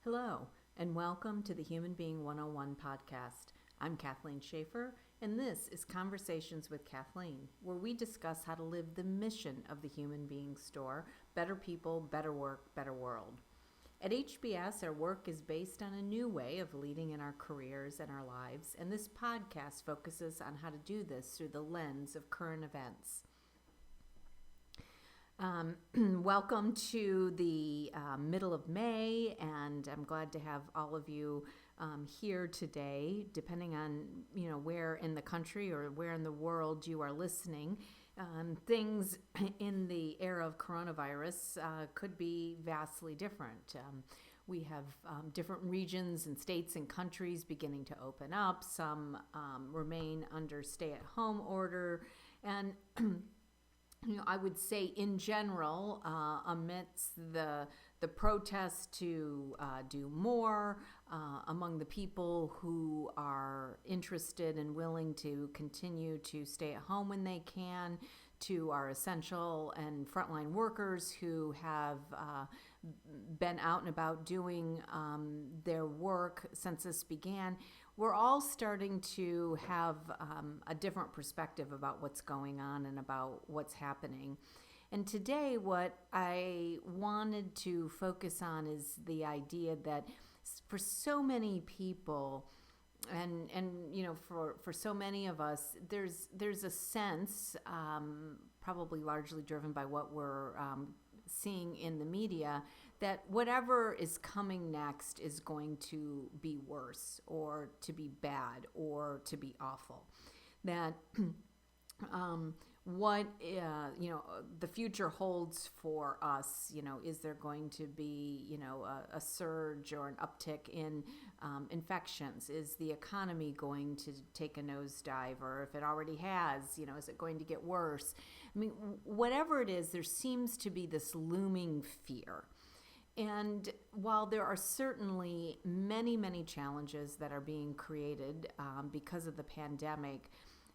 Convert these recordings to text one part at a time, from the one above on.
Hello, and welcome to the Human Being 101 podcast. I'm Kathleen Schaefer, and this is Conversations with Kathleen, where we discuss how to live the mission of the Human Being Store: better people, better work, better world. At HBS, our work is based on a new way of leading in our careers and our lives, and this podcast focuses on how to do this through the lens of current events. Welcome to the middle of May, and I'm glad to have all of you here today, depending on where in the country or where in the world you are listening. Things in the era of coronavirus could be vastly different. We have different regions and states and countries beginning to open up. Some remain under stay-at-home order, and I would say in general, amidst the protests to do more among the people who are interested and willing to continue to stay at home when they can, to our essential and frontline workers who have been out and about doing their work since this began. We're all starting to have a different perspective about what's going on and about what's happening. And today, what I wanted to focus on is the idea that for so many people, and for so many of us, there's a sense, probably largely driven by what we're seeing in the media, that whatever is coming next is going to be worse or to be bad or to be awful. That what the future holds for us, is there going to be a surge or an uptick in infections? Is the economy going to take a nosedive, or if it already has, is it going to get worse? I mean, whatever it is, there seems to be this looming fear. And while there are certainly many, many challenges that are being created because of the pandemic,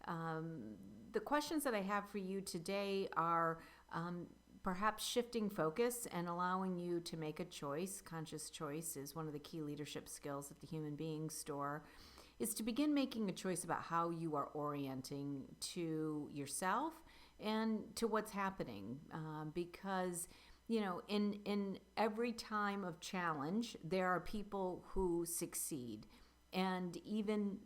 the questions that I have for you today are perhaps shifting focus and allowing you to make a choice. Conscious choice is one of the key leadership skills at the Human Being Store, is to begin making a choice about how you are orienting to yourself and to what's happening, because in every time of challenge, there are people who succeed. And even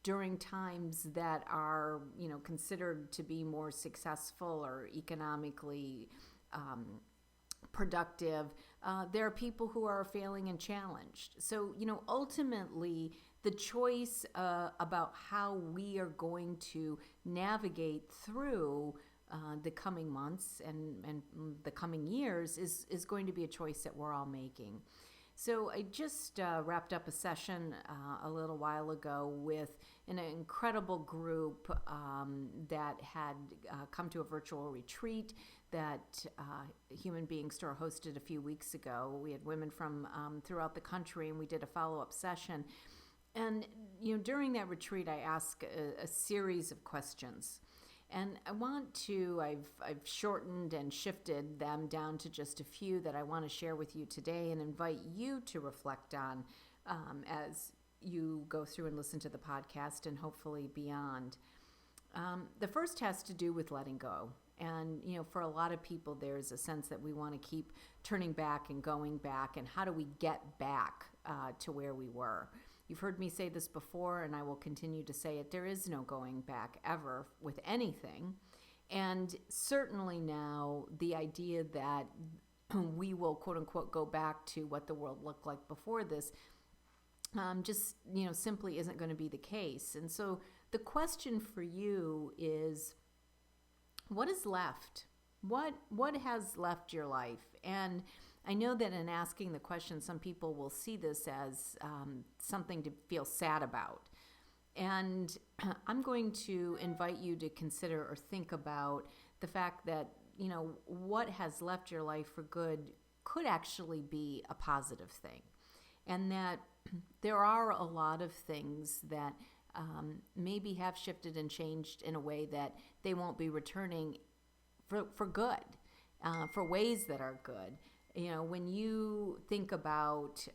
during times that are, considered to be more successful or economically productive, there are people who are failing and challenged. So, ultimately, the choice about how we are going to navigate through the coming months and the coming years is going to be a choice that we're all making. So I just wrapped up a session a little while ago with an incredible group that had come to a virtual retreat that Human Being Store hosted a few weeks ago. We had women from throughout the country, and we did a follow-up session. And during that retreat, I asked a series of questions. And I've shortened and shifted them down to just a few that I want to share with you today and invite you to reflect on as you go through and listen to the podcast and hopefully beyond. The first has to do with letting go. And, for a lot of people, there's a sense that we want to keep turning back and going back. And how do we get back to where we were? You've heard me say this before, and I will continue to say it. There is no going back ever with anything. And certainly now, the idea that we will, quote unquote, go back to what the world looked like before this, just, simply isn't going to be the case. And so the question for you is, what is left? What has left your life? And I know that in asking the question, some people will see this as something to feel sad about. And I'm going to invite you to consider or think about the fact that, what has left your life for good could actually be a positive thing. And that there are a lot of things that maybe have shifted and changed in a way that they won't be returning for good, for ways that are good. When you think about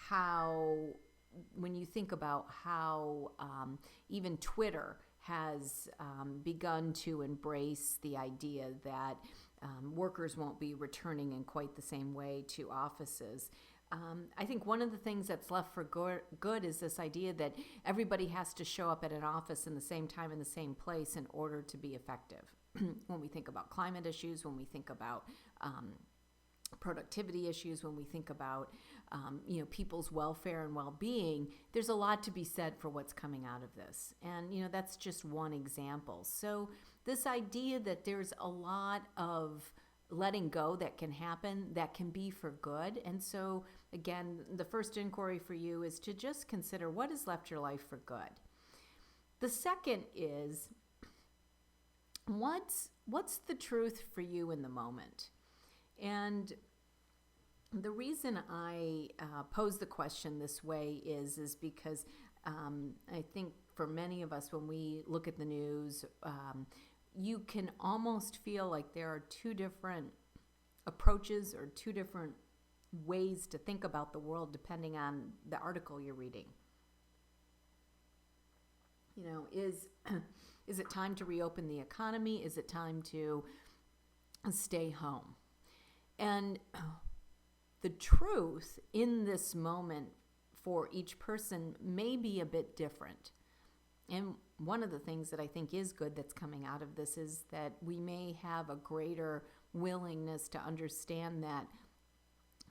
how even Twitter has begun to embrace the idea that workers won't be returning in quite the same way to offices. I think one of the things that's left for good is this idea that everybody has to show up at an office in the same time in the same place in order to be effective. When we think about climate issues, when we think about productivity issues, when we think about people's welfare and well-being, there's a lot to be said for what's coming out of this. And that's just one example. So this idea that there's a lot of letting go that can happen, that can be for good. And so again, the first inquiry for you is to just consider what has left your life for good. The second is, what's the truth for you in the moment? And the reason I pose the question this way is because I think for many of us, when we look at the news, you can almost feel like there are two different approaches or two different ways to think about the world depending on the article you're reading. Is it time to reopen the economy? Is it time to stay home? And the truth in this moment for each person may be a bit different. And one of the things that I think is good that's coming out of this is that we may have a greater willingness to understand that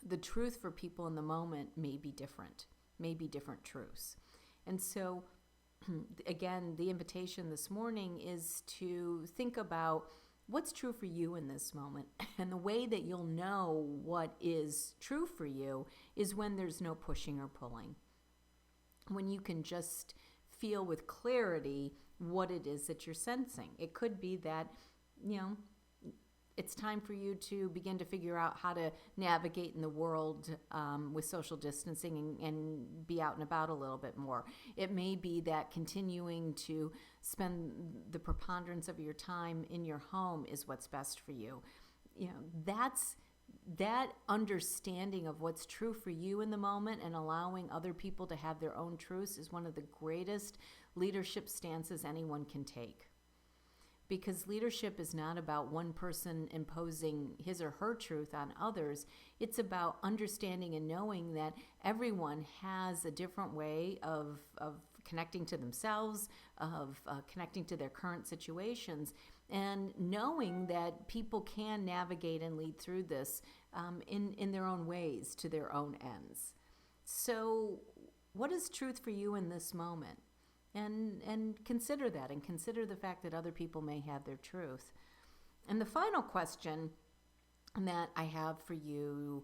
the truth for people in the moment may be different truths. And so, again, the invitation this morning is to think about what's true for you in this moment. And the way that you'll know what is true for you is when there's no pushing or pulling. When you can just feel with clarity what it is that you're sensing. It could be that, it's time for you to begin to figure out how to navigate in the world with social distancing and be out and about a little bit more. It may be that continuing to spend the preponderance of your time in your home is what's best for you. That understanding of what's true for you in the moment and allowing other people to have their own truths is one of the greatest leadership stances anyone can take. Because leadership is not about one person imposing his or her truth on others. It's about understanding and knowing that everyone has a different way of connecting to themselves, of connecting to their current situations, and knowing that people can navigate and lead through this in their own ways to their own ends. So what is truth for you in this moment? And consider that, and consider the fact that other people may have their truth. And the final question that I have for you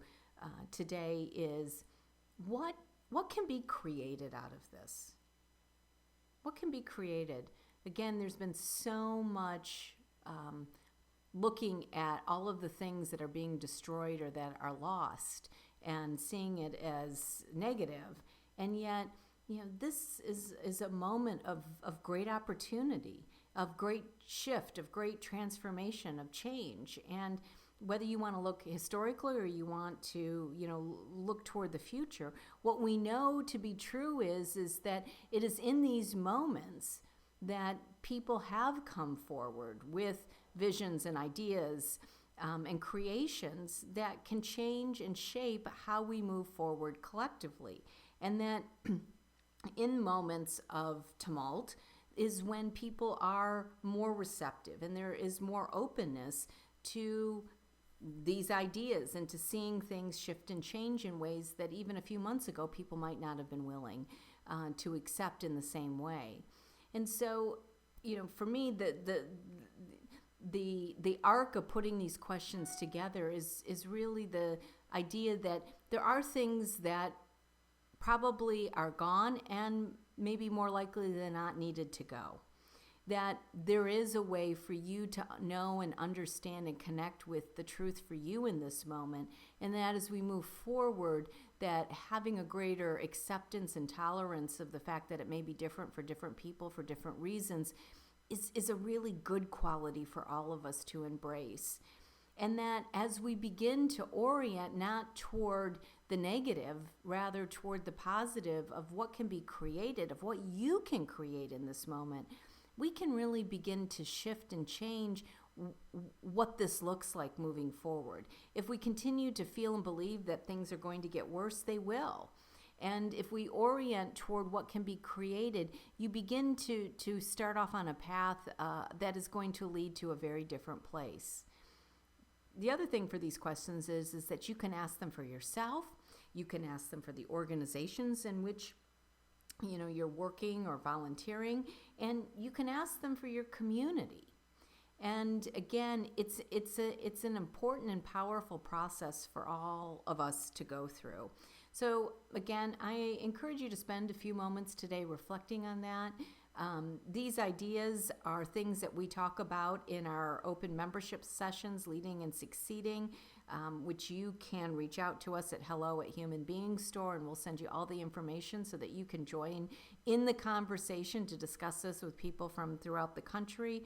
today is, what can be created out of this? What can be created? Again, there's been so much looking at all of the things that are being destroyed or that are lost and seeing it as negative. And yet, this is a moment of great opportunity, of great shift, of great transformation, of change. And whether you want to look historically or you want to, look toward the future, what we know to be true is that it is in these moments that people have come forward with visions and ideas and creations that can change and shape how we move forward collectively. And that in moments of tumult is when people are more receptive and there is more openness to these ideas and to seeing things shift and change in ways that even a few months ago people might not have been willing to accept in the same way. And so, for me, the arc of putting these questions together is really the idea that there are things that probably are gone and maybe more likely than not needed to go. That there is a way for you to know and understand and connect with the truth for you in this moment. And that as we move forward, that having a greater acceptance and tolerance of the fact that it may be different for different people for different reasons is a really good quality for all of us to embrace. And that as we begin to orient not toward the negative, rather toward the positive of what can be created, of what you can create in this moment, we can really begin to shift and change what this looks like moving forward. If we continue to feel and believe that things are going to get worse, they will. And if we orient toward what can be created, you begin to start off on a path that is going to lead to a very different place. The other thing for these questions is that you can ask them for yourself. You can ask them for the organizations in which you're working or volunteering, and you can ask them for your community. And again, it's an important and powerful process for all of us to go through. So again, I encourage you to spend a few moments today reflecting on that. These ideas are things that we talk about in our open membership sessions, Leading and Succeeding, which you can reach out to us at hello@humanbeingstore, and we'll send you all the information so that you can join in the conversation to discuss this with people from throughout the country.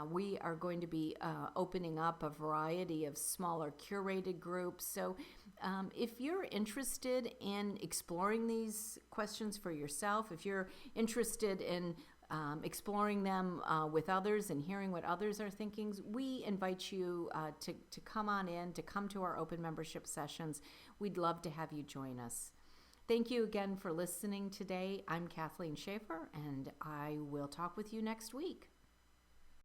We are going to be opening up a variety of smaller curated groups. So if you're interested in exploring these questions for yourself, if you're interested in exploring them with others and hearing what others are thinking, we invite you to come on in, to come to our open membership sessions. We'd love to have you join us. Thank you again for listening today. I'm Kathleen Schaefer, and I will talk with you next week.